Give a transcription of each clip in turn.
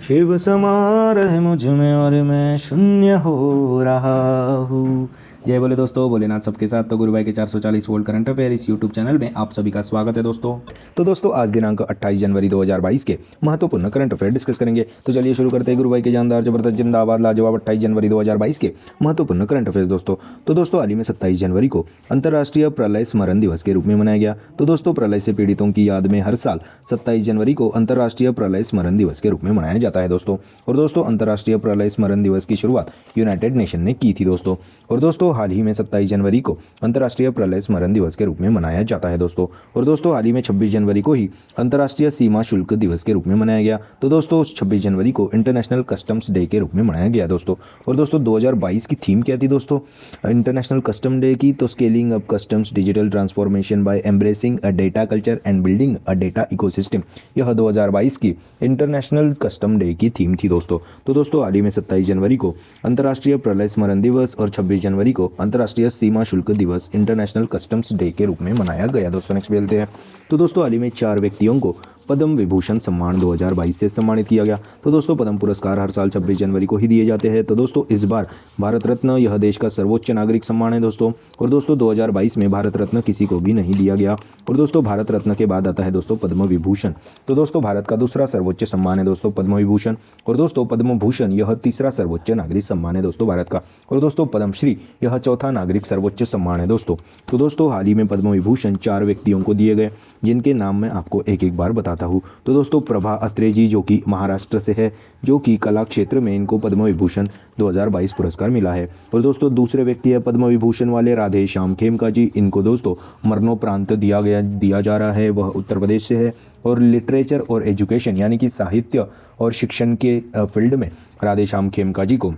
शिव समा रहे मुझ में और मैं शून्य हो रहा हूँ। जय बोले दोस्तों, भोलेनाथ सबके साथ। तो गुरु भाई के 440 वोल्ट करंट अफेयर इस यूट्यूब चैनल में आप सभी का स्वागत है दोस्तों। तो दोस्तों आज दिनांक 28 जनवरी 2022 के महत्वपूर्ण करंट अफेयर डिस्कस करेंगे। तो चलिए शुरू करते हैं गुरु भाई के जानदार जबरदस्त जिंदाबाद लाजवाब 28 जनवरी 2022 के महत्वपूर्ण करंट अफेयर दोस्तों। तो दोस्तों हाल ही में 27 जनवरी को अंतर्राष्ट्रीय प्रलय स्मरण दिवस के रूप में मनाया गया। तो दोस्तों प्रलय से पीड़ितों की याद में हर साल 27 जनवरी को अंतर्राष्ट्रीय प्रलय स्मरण दिवस के रूप में मनाया जाता है दोस्तों। और दोस्तों अंतर्राष्ट्रीय प्रलय स्मरण दिवस की शुरुआत यूनाइटेड नेशन ने की थी दोस्तों। और दोस्तों हाल ही में 27 जनवरी को अंतर्राष्ट्रीय प्रलय स्मरण दिवस के रूप में मनाया जाता है दोस्तों। और दोस्तों हाल ही में 26 जनवरी को ही अंतर्राष्ट्रीय सीमा शुल्क दिवस के रूप में मनाया गया। तो दोस्तों 26 जनवरी को इंटरनेशनल कस्टम्स डे के रूप में मनाया गया दोस्तों। और दोस्तों 2022 की थीम क्या थी दोस्तों इंटरनेशनल कस्टम डे की? तो scaling up customs digital transformation by embracing a data culture and building a data ecosystem, यह 2022 की इंटरनेशनल कस्टम डे की थीम थी दोस्तों। तो दोस्तों हाल ही में 27 जनवरी को अंतर्राष्ट्रीय प्रलय स्मरण दिवस और 26 जनवरी को अंतर्राष्ट्रीय सीमा शुल्क दिवस इंटरनेशनल कस्टम्स डे के रूप में मनाया गया दोस्तों। नेक्स्ट बोलते हैं। तो दोस्तों हाल ही में 4 व्यक्तियों को पद्म विभूषण सम्मान 2022 से सम्मानित किया गया। तो दोस्तों पद्म पुरस्कार हर साल 26 जनवरी को ही दिए जाते हैं। तो दोस्तों इस बार भारत रत्न यह देश का सर्वोच्च नागरिक सम्मान है दोस्तों। और दोस्तों 2022 में भारत रत्न किसी को भी नहीं दिया गया। और दोस्तों भारत रत्न के बाद आता है दोस्तों पद्म विभूषण। तो दोस्तों भारत का दूसरा सर्वोच्च सम्मान है दोस्तों पद्म विभूषण। और दोस्तों पद्म भूषण यह तीसरा सर्वोच्च नागरिक सम्मान है दोस्तों भारत का। और दोस्तों पद्मश्री यह चौथा नागरिक सर्वोच्च सम्मान है दोस्तों। तो दोस्तों हाल ही में पद्म विभूषण 4 व्यक्तियों को दिए गए, जिनके नाम मैं आपको एक एक बार बताता हूँ। तो दोस्तों प्रभा अत्रे जी जो कि महाराष्ट्र से है, जो कि कला क्षेत्र में इनको पद्म विभूषण 2022 पुरस्कार मिला है। और दोस्तों दूसरे व्यक्ति है पद्म विभूषण वाले राधे श्याम खेमका जी। इनको दोस्तों मरणोपरांत दिया जा रहा है, वह उत्तर प्रदेश से है। और लिटरेचर और एजुकेशन यानी कि साहित्य और शिक्षण के फील्ड में राधे श्याम खेमका जी को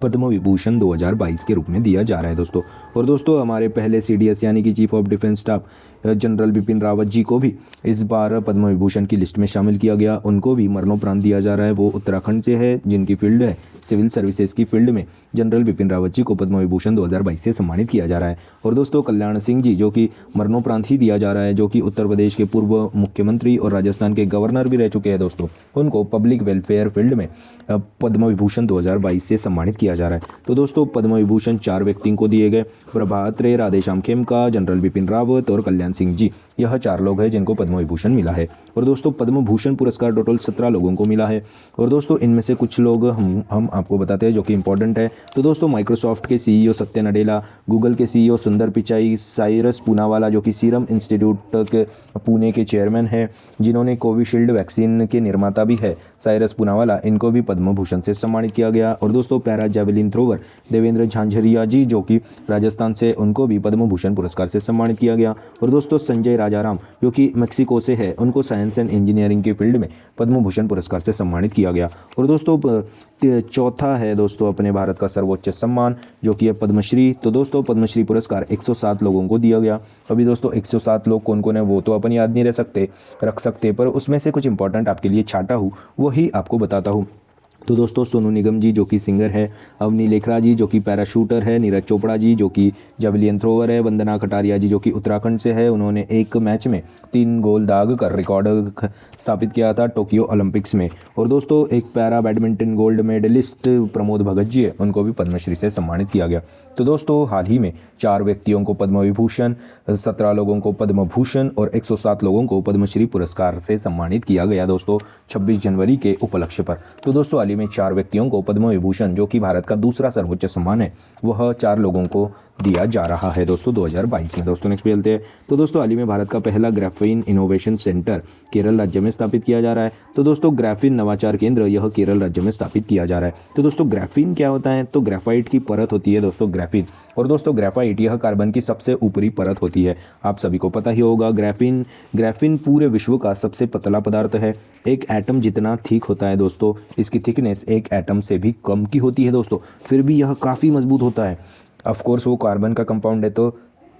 पद्म विभूषण 2022 के रूप में दिया जा रहा है दोस्तों। और दोस्तों हमारे पहले CDS यानी कि chief of defence staff general Bipin Rawat ji को भी इस बार पद्म विभूषण की लिस्ट में शामिल किया गया। उनको भी मरणोपरांत दिया जा रहा है। वो उत्तराखंड से है, जिनकी फील्ड है सिविल सर्विसेज की फील्ड में जनरल बिपिन रावत जी को पद्म विभूषण 2022 से सम्मानित किया जा रहा है। और दोस्तों कल्याण सिंह जी जो कि मरणोपरांत ही दिया जा रहा है, जो कि उत्तर प्रदेश के पूर्व मुख्यमंत्री और राजस्थान के गवर्नर भी रह चुके हैं दोस्तों, उनको पब्लिक वेलफेयर फील्ड में पद्म विभूषण 2022 से सम्मानित किया जा रहा है। तो दोस्तों पद्म विभूषण 4 व्यक्तियों को दिए गए, प्रभा अत्रे, राधेश्याम खेमका, जनरल बिपिन रावत और कल्याण सिंह जी। यह 4 लोग हैं जिनको पद्म विभूषण मिला है। और दोस्तों पद्म भूषण पुरस्कार टोटल 17 लोगों को मिला है। और दोस्तों इनमें से कुछ लोग हम आपको बताते हैं जो कि इंपॉर्टेंट है। तो दोस्तों माइक्रोसॉफ्ट के CEO सत्य नडेला, गूगल के CEO सुंदर पिचाई, साइरस पूनावाला जो कि सीरम इंस्टीट्यूट के पुणे के चेयरमैन है, जिन्होंने कोविशील्ड वैक्सीन के निर्माता भी है, साइरस पूनावाला, इनको भी पद्म भूषण से सम्मानित किया गया। और दोस्तों para javelin thrower Devendra Jhajharia ji जो कि राजस्थान से, उनको भी पद्म भूषण पुरस्कार से सम्मानित किया गया। और दोस्तों संजय राजाराम जो कि मेक्सिको से है, उनको साइंस एंड इंजीनियरिंग के फील्ड में पद्म भूषण पुरस्कार से सम्मानित किया गया। और दोस्तों चौथा है दोस्तों अपने भारत का सर्वोच्च सम्मान जो कि है पद्मश्री। तो दोस्तों पद्मश्री पुरस्कार 107 लोगों को दिया गया। अभी दोस्तों 107 लोग कौन कौन है वो तो अपन याद नहीं रख सकते, पर उसमें से कुछ इंपॉर्टेंट आपके लिए छाटा हूँ, वही आपको बताता हूँ। तो दोस्तों सोनू निगम जी जो कि सिंगर है, अवनी लेखरा जी जो कि पैराशूटर है, नीरज चोपड़ा जी जो कि जेवलियन थ्रोवर है, वंदना कटारिया जी जो कि उत्तराखंड से है, उन्होंने एक मैच में 3 गोल दाग कर रिकॉर्ड स्थापित किया था टोक्यो ओलंपिक्स में। और दोस्तों एक para badminton gold medalist Pramod Bhagat ji है, उनको भी पद्मश्री से सम्मानित किया गया। तो दोस्तों हाल ही में 4 व्यक्तियों को पद्म विभूषण, 17 लोगों को पद्म भूषण और 107 लोगों को पद्मश्री पुरस्कार से सम्मानित किया गया दोस्तों 26 जनवरी के उपलक्ष्य पर। तो दोस्तों हाल ही में 4 व्यक्तियों को पद्म विभूषण जो कि भारत का दूसरा सर्वोच्च सम्मान है, वह 4 लोगों को दिया जा रहा है दोस्तों 2022 में। दोस्तों नेक्स्ट चलते हैं। तो दोस्तों हाल ही में भारत का पहला ग्राफीन इनोवेशन सेंटर केरल राज्य में स्थापित किया जा रहा है। तो दोस्तों ग्राफीन नवाचार केंद्र यह केरल राज्य में स्थापित किया जा रहा है। तो दोस्तों ग्राफीन क्या होता है? तो ग्रेफाइट की परत होती है दोस्तों ग्राफीन। और दोस्तों ग्रेफाइट यह कार्बन की सबसे ऊपरी परत होती है, आप सभी को पता ही होगा। ग्राफीन पूरे विश्व का सबसे पतला पदार्थ है। एक एटम जितना थिक होता है दोस्तों, इसकी थिकनेस एक एटम से भी कम की होती है दोस्तों, फिर भी यह काफ़ी मजबूत होता है। ऑफकोर्स वो कार्बन का कंपाउंड है, तो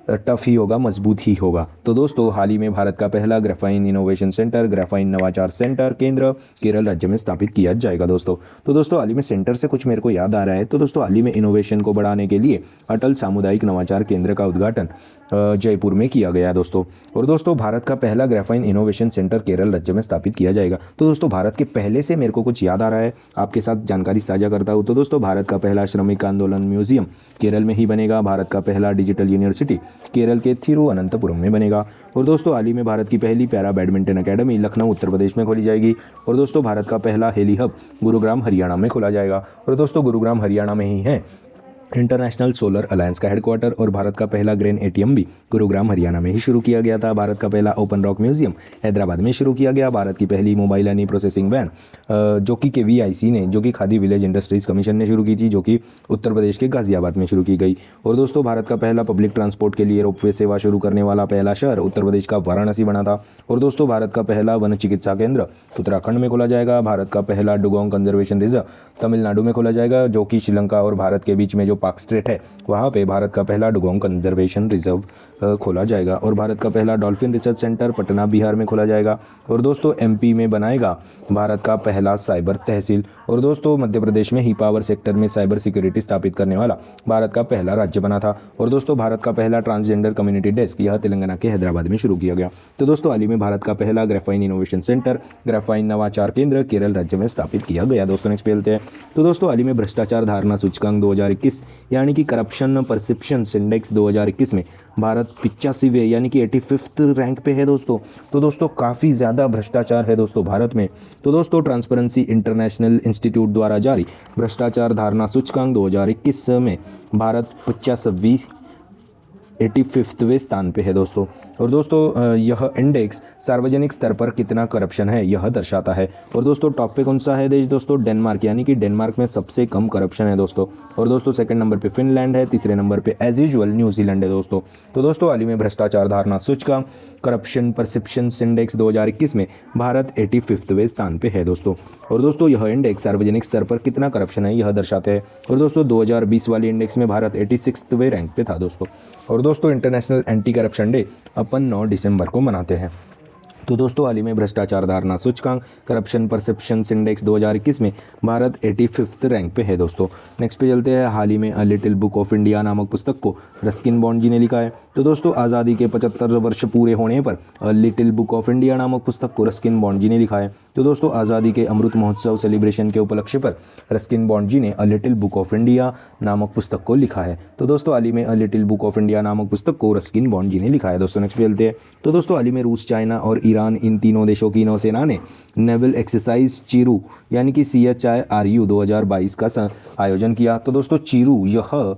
टफ ही होगा, मजबूत ही होगा। तो दोस्तों हाल ही में भारत का पहला ग्राफाइन इनोवेशन सेंटर, ग्राफाइन नवाचार सेंटर केंद्र केरल राज्य में स्थापित किया जाएगा दोस्तों। तो दोस्तों हाल ही में सेंटर से कुछ मेरे को याद आ रहा है। तो दोस्तों हाल ही में इनोवेशन को बढ़ाने के लिए अटल सामुदायिक नवाचार केंद्र का उद्घाटन जयपुर में किया गया दोस्तों। और दोस्तों भारत का पहला ग्राफाइन इनोवेशन सेंटर केरल राज्य में स्थापित किया जाएगा। तो दोस्तों भारत के पहले से मेरे को कुछ याद आ रहा है, आपके साथ जानकारी साझा करता हूँ। तो दोस्तों भारत का पहला श्रमिक आंदोलन म्यूजियम केरल में ही बनेगा। भारत का पहला डिजिटल यूनिवर्सिटी केरल के थिरुवनंतपुरम में बनेगा। और दोस्तों हाल ही में भारत की पहली para badminton academy Lucknow Uttar Pradesh में खोली जाएगी। और दोस्तों भारत का पहला हेली हब गुरुग्राम हरियाणा में खोला जाएगा। और दोस्तों गुरुग्राम हरियाणा में ही है इंटरनेशनल सोलर अलायंस का हेडक्वार्टर। और भारत का पहला ग्रेन एटीएम भी गुरुग्राम हरियाणा में ही शुरू किया गया था। भारत का पहला ओपन रॉक म्यूजियम हैदराबाद में शुरू किया गया। भारत की पहली मोबाइल यानी प्रोसेसिंग वैन जो कि KVIC ने, जो कि खादी विलेज इंडस्ट्रीज कमीशन ने शुरू की थी, जो कि उत्तर प्रदेश के गाजियाबाद में शुरू की गई। और दोस्तों भारत का पहला पब्लिक ट्रांसपोर्ट के लिए रोपवे सेवा शुरू करने वाला पहला शहर उत्तर प्रदेश का वाराणसी बना था। और दोस्तों भारत का पहला वन चिकित्सा केंद्र उत्तराखंड में खोला जाएगा। भारत का पहला डुगोंग कंजर्वेशन रिजर्व तमिलनाडु में खोला जाएगा, जो कि श्रीलंका और भारत के बीच में जो पाक स्ट्रेट है वहाँ पे भारत का पहला डुगोंग कंजर्वेशन रिजर्व खोला जाएगा। और भारत का पहला dolphin research centre Patna Bihar में खोला जाएगा। और दोस्तों MP में बनाएगा भारत का पहला साइबर तहसील। और दोस्तों मध्य प्रदेश में ही पावर सेक्टर में साइबर सिक्योरिटी स्थापित करने वाला भारत का पहला राज्य बना था। और दोस्तों भारत का पहला ट्रांसजेंडर कम्युनिटी डेस्क यह तेलंगाना के हैदराबाद में शुरू किया गया। तो दोस्तों हाल ही में भारत का पहला ग्राफाइन इनोवेशन सेंटर, ग्राफाइन नवाचार केंद्र केरल राज्य में स्थापित किया गया। दोस्तों नेक्स्ट पे चलते हैं। तो दोस्तों हाल ही में भ्रष्टाचार धारणा सूचकांक 2021 यानी कि करप्शन परसेप्शन इंडेक्स 2021 में भारत 85वें यानी कि 85th रैंक पे है दोस्तों। तो दोस्तों काफ़ी ज़्यादा भ्रष्टाचार है दोस्तों भारत में। तो दोस्तों ट्रांसपेरेंसी इंटरनेशनल इंस्टीट्यूट द्वारा जारी भ्रष्टाचार धारणा सूचकांक 2021 में भारत 85वें स्थान पे है दोस्तों। और दोस्तों यह इंडेक्स सार्वजनिक स्तर पर कितना करप्शन है यह दर्शाता है। और दोस्तों टॉप पे कौन सा है देश दोस्तों? डेनमार्क, यानी कि डेनमार्क में सबसे कम करप्शन है दोस्तों। और दोस्तों सेकंड नंबर पे फिनलैंड है, तीसरे नंबर पे एज यूजुअल न्यूजीलैंड है दोस्तों। तो दोस्तों हाल ही में भ्रष्टाचार धारणा सूचकांक करप्शन परसेप्शन इंडेक्स 2021 में भारत 85वें स्थान पे है दोस्तों। और दोस्तों यह इंडेक्स सार्वजनिक स्तर पर कितना करप्शन है यह दर्शाते हैं। और दोस्तों 2020 वाले इंडेक्स में भारत 86वें रैंक पे था दोस्तों। और दोस्तों इंटरनेशनल एंटी करप्शन डे अपन 9 दिसंबर को मनाते हैं। तो दोस्तों हाल ही में भ्रष्टाचार धारणा सूचकांक करप्शन परसेप्शन इंडेक्स 2021 में भारत 85th रैंक पे है दोस्तों। नेक्स्ट पे चलते हैं। हाल ही में a little book of India नामक पुस्तक को रस्किन बॉन्ड जी ने लिखा है। तो दोस्तों आज़ादी के 75 वर्ष पूरे होने पर a little book of India नामक पुस्तक को रस्किन बॉन्ड जी ने लिखा है। तो दोस्तों आज़ादी के अमृत महोत्सव सेलिब्रेशन के उपलक्ष्य पर रस्किन बॉन्ड जी ने a little book of India नामक पुस्तक को लिखा है। तो दोस्तों हाल ही में a little book of India नामक पुस्तक को रस्किन बॉन्ड जी ने लिखा है दोस्तों। नेक्स्ट पे चलते हैं। तो दोस्तों हाल ही में रूस, चाइना और ईरान इन तीनों देशों की नौसेना ने नेवल एक्सरसाइज चिरू यानी कि CHIRU 2022 का आयोजन किया। तो दोस्तों चिरू यह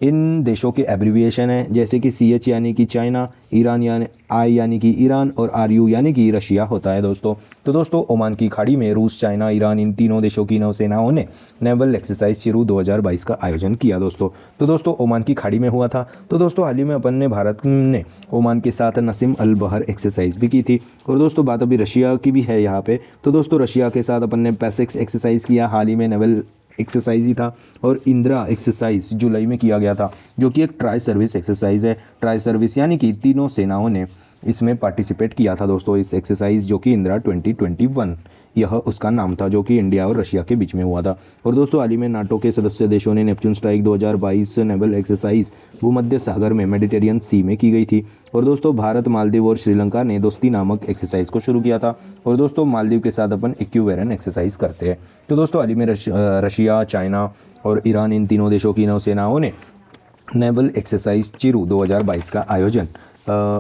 इन देशों के एब्रीविएशन है, जैसे कि CH यानी कि चाइना, ईरान यानी I यानी कि ईरान और RU यानी कि रशिया होता है दोस्तों। तो दोस्तों ओमान की खाड़ी में रूस, चाइना, ईरान इन तीनों देशों की नौसेनाओं ने नेवल एक्सरसाइज चिरू 2022 का आयोजन किया दोस्तों। तो दोस्तों ओमान की खाड़ी में हुआ था। तो दोस्तों हाल ही में अपन ने भारत ने ओमान के साथ नसीम अल बहर एक्सरसाइज भी की थी। और दोस्तों बात अभी रशिया की भी है यहाँ पे। तो दोस्तों रशिया के साथ अपन ने पैसेक्स एक्सरसाइज किया, हाल ही में नेवल एक्सरसाइज ही था। और इंदिरा एक्सरसाइज जुलाई में किया गया था, जो कि एक ट्राई सर्विस एक्सरसाइज है। ट्राई सर्विस यानी कि तीनों सेनाओं ने इसमें पार्टिसिपेट किया था दोस्तों, इस एक्सरसाइज जो कि इंदिरा 2021 यह उसका नाम था, जो कि इंडिया और रशिया के बीच में हुआ था। और दोस्तों हाल ही में नाटो के सदस्य देशों ने नेपच्यून स्ट्राइक 2022 नेवल एक्सरसाइज भूमध्य सागर में मेडिटेरियन सी में की गई थी। और दोस्तों भारत, मालदीव और श्रीलंका ने दोस्ती नामक एक्सरसाइज को शुरू किया था। और दोस्तों मालदीव के साथ अपन इक्विवेलेंट एक्सरसाइज करते हैं। तो दोस्तों हाल ही में रशिया, चाइना और ईरान इन तीनों देशों की नौसेनाओं ने नेवल एक्सरसाइज चिरू 2022 का आयोजन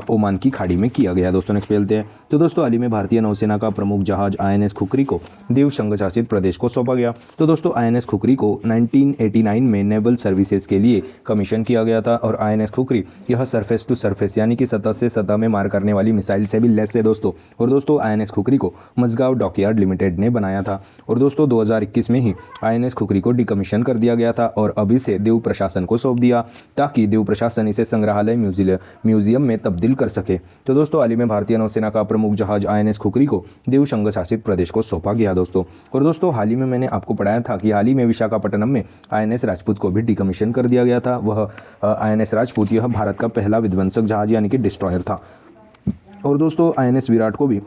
ओमान की खाड़ी में किया गया दोस्तों। नेक्स्ट पे चलते हैं। तो दोस्तों हाल ही में भारतीय नौसेना का प्रमुख जहाज INS खुखरी को दीव संघ शासित प्रदेश को सौंपा गया। तो दोस्तों INS खुखरी को 1989 में नेवल सर्विसेज के लिए कमीशन किया गया था। और INS खुखरी यह सरफेस टू सरफेस यानी कि सतह से सतह में मार करने वाली मिसाइल से भी लेस है दोस्तों। और दोस्तों INS खुखरी को मजगांव डॉकयार्ड लिमिटेड ने बनाया था। और दोस्तों 2021 में ही INS खुखरी को डिकमीशन कर दिया गया था और अब इसे दीव प्रशासन को सौंप दिया, ताकि दीव प्रशासन इसे संग्रहालय म्यूजियम में में तब्दील कर सके। तो दोस्तों हाल ही में भारतीय नौसेना का प्रमुख जहाज INS खुखरी को दीव संघ शासित प्रदेश को सौंपा गया दोस्तों। और दोस्तों हाल ही में मैंने आपको पढ़ाया था कि हाल ही में विशाखापट्टनम में INS राजपूत को भी डिकमीशन कर दिया गया था। वह INS राजपूत यह भारत का पहला विध्वंसक जहाज यानी कि डिस्ट्रॉयर था। और दोस्तों INS विराट को भी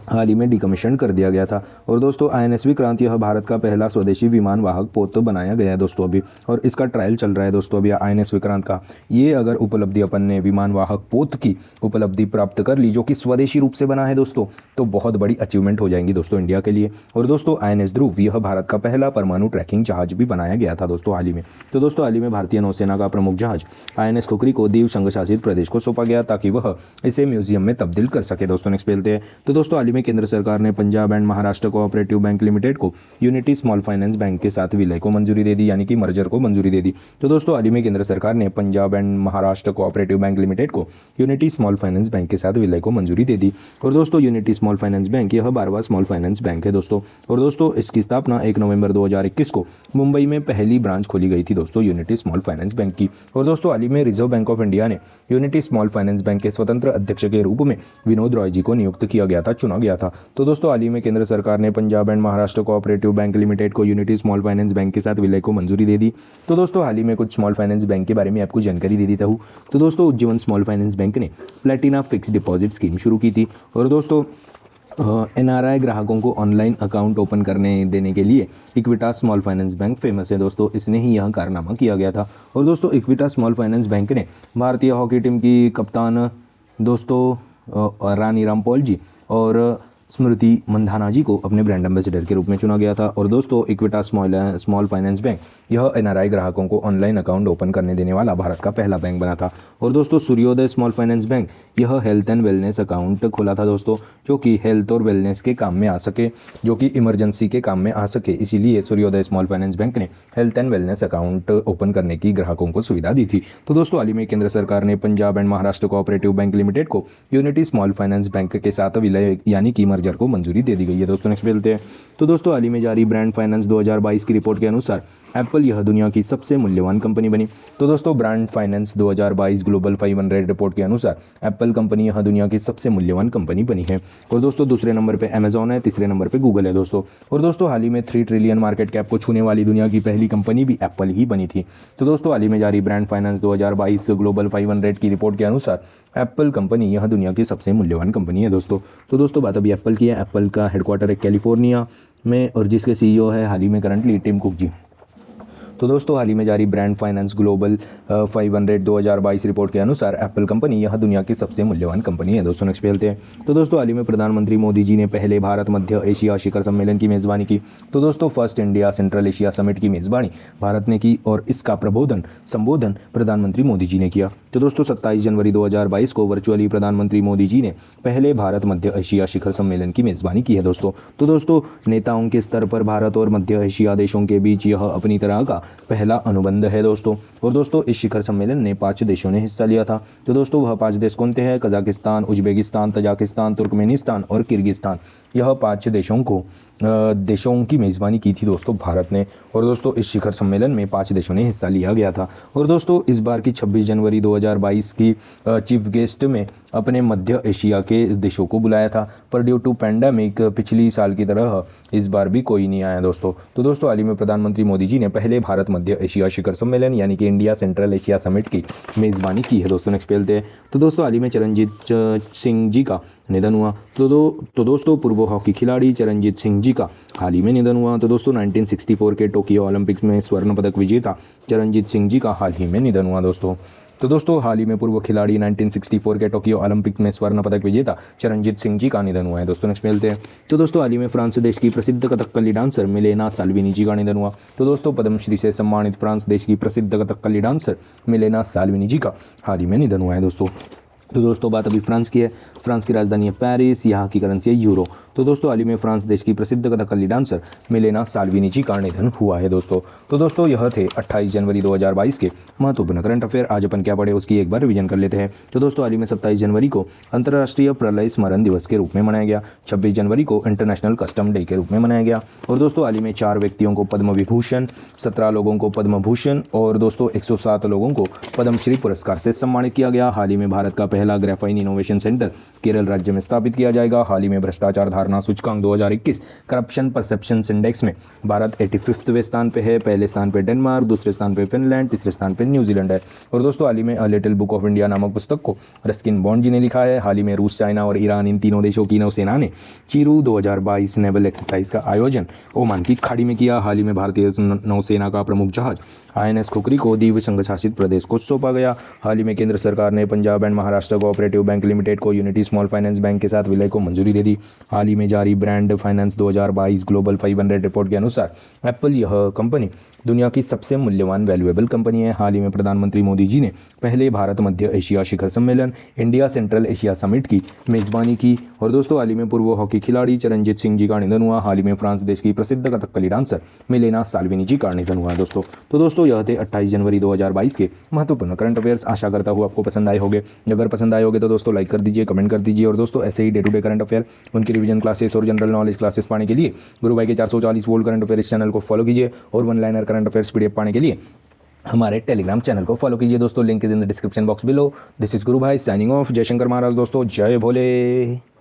हाल ही में डिकमीशन कर दिया गया था। और दोस्तों INS विक्रांत यह भारत का पहला स्वदेशी विमान वाहक पोत बनाया गया है दोस्तों अभी, और इसका ट्रायल चल रहा है दोस्तों अभी INS विक्रांत का। ये अगर उपलब्धि अपन ने विमान वाहक पोत की उपलब्धि प्राप्त कर ली जो कि स्वदेशी रूप से बना है दोस्तों, तो बहुत बड़ी अचीवमेंट हो जाएंगी दोस्तों इंडिया के लिए। और दोस्तों INS ध्रुव यह भारत का पहला परमाणु ट्रैकिंग जहाज भी बनाया गया था दोस्तों हाल ही में। तो दोस्तों हाल ही में भारतीय नौसेना का प्रमुख जहाज INS खुखरी को दीव संघ शासित प्रदेश को सौंपा गया ताकि वह इसे म्यूजियम में तब्दील कर सके दोस्तों। नेक्स्ट पेलते हैं। तो दोस्तों हाल ही में केंद्र सरकार ने Punjab and Maharashtra cooperative bank limited को यूनिटी स्मॉल फाइनेंस बैंक के साथ विलय को मंजूरी दे दी, यानी कि मर्जर को मंजूरी दे दी। तो दोस्तों हाल ही में केंद्र सरकार ने Punjab and Maharashtra cooperative bank limited को यूनिटी स्मॉल फाइनेंस बैंक के साथ विलय को मंजूरी दे दी। और दोस्तों यूनिटी स्मॉल फाइनेंस बैंक यह 12वां स्मॉल फाइनेंस बैंक है दोस्तों। और दोस्तों इसकी स्थापना 1 नवंबर 2021 को मुंबई में पहली ब्रांच खोली गई थी दोस्तों यूनिटी स्मॉल फाइनेंस बैंक की। और दोस्तों हाल ही में रिजर्व बैंक ऑफ इंडिया ने यूनिटी स्मॉल फाइनेंस बैंक के स्वतंत्र अध्यक्ष के रूप में विनोद रॉय जी को नियुक्त किया गया था, चुना गया था। तो दोस्तों हाल ही में केंद्र सरकार ने Punjab and Maharashtra cooperative bank limited को यूनिटी स्मॉल फाइनेंस बैंक के साथ विलय को मंजूरी दे दी। तो दोस्तों हाल ही में कुछ स्मॉल फाइनेंस बैंक के बारे में आपको जानकारी दे देता हूँ। तो दोस्तों उज्जीवन स्मॉल फाइनेंस बैंक ने प्लेटिना फिक्स डिपॉजिट स्कीम शुरू की थी। और दोस्तों NRI ग्राहकों को ऑनलाइन अकाउंट ओपन करने देने के लिए Equitas small finance bank famous है दोस्तों, इसने ही यह कारनामा किया गया था। और दोस्तों इक्विटास स्मॉल फाइनेंस बैंक ने भारतीय हॉकी टीम की कप्तान दोस्तों रानी रामपाल जी और स्मृति मंधाना जी को अपने ब्रांड एम्बेसडर के रूप में चुना गया था। और दोस्तों इक्विटास स्मॉल फाइनेंस बैंक यह NRI ग्राहकों को ऑनलाइन अकाउंट ओपन करने देने वाला भारत का पहला बैंक बना था। और दोस्तों सूर्योदय स्मॉल फाइनेंस बैंक यह हेल्थ एंड वेलनेस अकाउंट खोला था दोस्तों, जो कि हेल्थ और वेलनेस के काम में आ सके, जो कि इमरजेंसी के काम में आ सके, इसीलिए सूर्योदय स्मॉल फाइनेंस बैंक ने health and wellness account open करने की ग्राहकों को सुविधा दी थी। तो दोस्तों हाल ही में केंद्र सरकार ने Punjab and Maharashtra cooperative bank limited को यूनिटी स्मॉल फाइनेंस बैंक के साथ विलय यानी कि मर्जर को मंजूरी दे दी गई है दोस्तों। नेक्स्ट मिलते हैं। तो दोस्तों हाल ही में जारी ब्रांड फाइनेंस 2022 की रिपोर्ट के अनुसार एप्पल यह दुनिया की सबसे मूल्यवान कंपनी बनी। तो दोस्तों ब्रांड फाइनेंस 2022 ग्लोबल 500 रिपोर्ट के अनुसार एप्पल कंपनी यह दुनिया की सबसे मूल्यवान कंपनी बनी है। और दोस्तों दूसरे नंबर पे अमेजॉन है, तीसरे नंबर पे गूगल है दोस्तों। और दोस्तों हाल ही में 3 ट्रिलियन मार्केट कैप को छूने वाली दुनिया की पहली कंपनी भी एप्पल ही बनी थी। तो दोस्तों हाल ही में जारी ब्रांड फाइनेंस 2022 ग्लोबल 500 की रिपोर्ट के अनुसार एप्पल कंपनी यह दुनिया की सबसे मूल्यवान कंपनी है दोस्तों। तो दोस्तों बात अभी एप्पल की है। एप्पल का हेडक्वार्टर है कैलिफोर्निया में और जिसके CEO है हाल ही में करंटली टिम कुक जी। तो दोस्तों हाल ही में जारी ब्रांड फाइनेंस ग्लोबल 500 2022 रिपोर्ट के अनुसार एप्पल कंपनी यह दुनिया की सबसे मूल्यवान कंपनी है दोस्तों। नेक्स्ट खेलते हैं। तो दोस्तों हाल ही में प्रधानमंत्री मोदी जी ने पहले भारत मध्य एशिया शिखर सम्मेलन की मेज़बानी की। तो दोस्तों first India central Asia summit की मेज़बानी भारत ने की और इसका संबोधन प्रधानमंत्री मोदी जी ने किया। तो दोस्तों 27 जनवरी 2022 को वर्चुअली प्रधानमंत्री मोदी जी ने पहले भारत मध्य एशिया शिखर सम्मेलन की मेज़बानी की है दोस्तों। तो दोस्तों नेताओं के स्तर पर भारत और मध्य एशिया देशों के बीच यह अपनी तरह का पहला अनुबंध है दोस्तों। और दोस्तों इस शिखर सम्मेलन में 5 देशों ने हिस्सा लिया था। तो दोस्तों वह 5 देश कौन थे हैं? कजाकिस्तान, उज्बेकिस्तान, तजाकिस्तान, तुर्कमेनिस्तान और किर्गिस्तान। यह 5 देशों की मेज़बानी की थी दोस्तों भारत ने। और दोस्तों इस शिखर सम्मेलन में 5 देशों ने हिस्सा लिया गया था। और दोस्तों इस बार की 26 जनवरी 2022 की चीफ गेस्ट में अपने मध्य एशिया के देशों को बुलाया था, पर ड्यू टू पैंडेमिक पिछली साल की तरह इस बार भी कोई नहीं आया दोस्तों। तो दोस्तों हाल ही में प्रधानमंत्री मोदी जी ने पहले भारत मध्य एशिया शिखर सम्मेलन यानी कि इंडिया सेंट्रल एशिया समिट की मेज़बानी की है दोस्तों। नेक्स्ट खेलते हैं। तो दोस्तों हाल ही में चरणजीत सिंह जी का निधन हुआ। तो दोस्तों पूर्व हॉकी खिलाड़ी चरणजीत सिंह जी का हाल ही में निधन हुआ। तो दोस्तों 1964 के टोक्यो ओलंपिक्स में स्वर्ण पदक विजेता चरणजीत सिंह जी का हाल ही में निधन हुआ दोस्तों। तो दोस्तों हाल ही में पूर्व खिलाड़ी 1964 के टोक्यो ओलंपिक में स्वर्ण पदक विजेता चरणजीत सिंह जी का निधन हुआ है दोस्तों। नेक्स्ट मिलते हैं। तो दोस्तों हाल ही में फ्रांस देश की प्रसिद्ध कथकली डांसर मिलेना साल्विनी जी का निधन हुआ। तो दोस्तों पद्मश्री से सम्मानित फ्रांस देश की प्रसिद्ध कथकली डांसर मिलेना साल्विनी जी का हाल ही में निधन हुआ है दोस्तों। तो दोस्तों बात अभी फ्रांस की है। फ्रांस की राजधानी है पेरिस, यहाँ की करेंसी है यूरो। तो दोस्तों हाल ही में फ्रांस देश की प्रसिद्ध कथकली डांसर मिलेना साल्विनी जी का निधन हुआ है दोस्तों। तो दोस्तों यह थे 28 जनवरी 2022 के महत्वपूर्ण करंट अफेयर। आज अपन क्या पढ़े उसकी एक बार रिवीजन कर लेते हैं। तो दोस्तों हाल ही में 27 जनवरी को अंतर्राष्ट्रीय प्रलय स्मरण दिवस के रूप में मनाया गया। 26 जनवरी को इंटरनेशनल कस्टम डे के रूप में मनाया गया। और दोस्तों हाल ही में 4 व्यक्तियों को पद्म विभूषण, 17 लोगों को पद्म भूषण और दोस्तों 107 लोगों को पद्मश्री पुरस्कार से सम्मानित किया गया। हाल ही में भारत का पहला ग्रेफाइन इनोवेशन सेंटर केरल राज्य में स्थापित किया जाएगा। हाल ही में भ्रष्टाचार धारणा सूचकांक 2021 करप्शन परसेप्शन इंडेक्स में भारत 85वें स्थान पे है। पहले स्थान पे डेनमार्क, दूसरे स्थान पे फिनलैंड, तीसरे स्थान पे न्यूजीलैंड है। और दोस्तों हाल ही में a little book of India नामक पुस्तक को रस्किन बॉन्ड जी ने लिखा है। हाल ही में रूस, चाइना और ईरान इन तीनों देशों की नौसेना ने चीरू 2022 नेवल एक्सरसाइज का आयोजन ओमान की खाड़ी में किया। हाल ही में भारतीय नौसेना का प्रमुख जहाज INS खुकरी को द्वीप संघ शासित प्रदेश को सौंपा गया। हाल ही में केंद्र सरकार ने Punjab and Maharashtra cooperative bank limited को यूनिटी स्मॉल फाइनेंस बैंक के साथ विलय को मंजूरी दे दी। हाल ही में जारी ब्रांड फाइनेंस 2022 ग्लोबल 500 रिपोर्ट के अनुसार एप्पल यह कंपनी दुनिया की सबसे मूल्यवान वैल्यूएबल कंपनी है। हाल ही में प्रधानमंत्री मोदी जी ने पहले भारत मध्य एशिया शिखर सम्मेलन इंडिया सेंट्रल एशिया समिट की मेजबानी की। और दोस्तों हाल ही में पूर्व हॉकी खिलाड़ी चरणजीत सिंह जी का निधन हुआ। हाल ही में फ्रांस देश की प्रसिद्ध कथकली डांसर मिलेना साल्विनी जी का निधन हुआ। दोस्तों यह थे 28 जनवरी 2022 के महत्वपूर्ण करंट अफेयर्स। आशा करता हूँ आपको पसंद आए होंगे। अगर पसंद आए होंगे तो दोस्तों लाइक कर दीजिए, कमेंट कर दीजिए। और दोस्तों ऐसे ही day to day current affair, उनकी रिवीजन क्लासेस और जनरल नॉलेज क्लासेस पाने के लिए गुरु भाई के 440 वोल्ट करंट अफेयर इस चैनल को फॉलो कीजिए। और one liner current affairs PDF पाने के लिए हमारे टेलीग्राम चैनल को फॉलो कीजिए। दोस्तों link is in the description box below. This is गुरु भाई साइनिंग ऑफ। जय शंकर महाराज दोस्तों, जय भोले।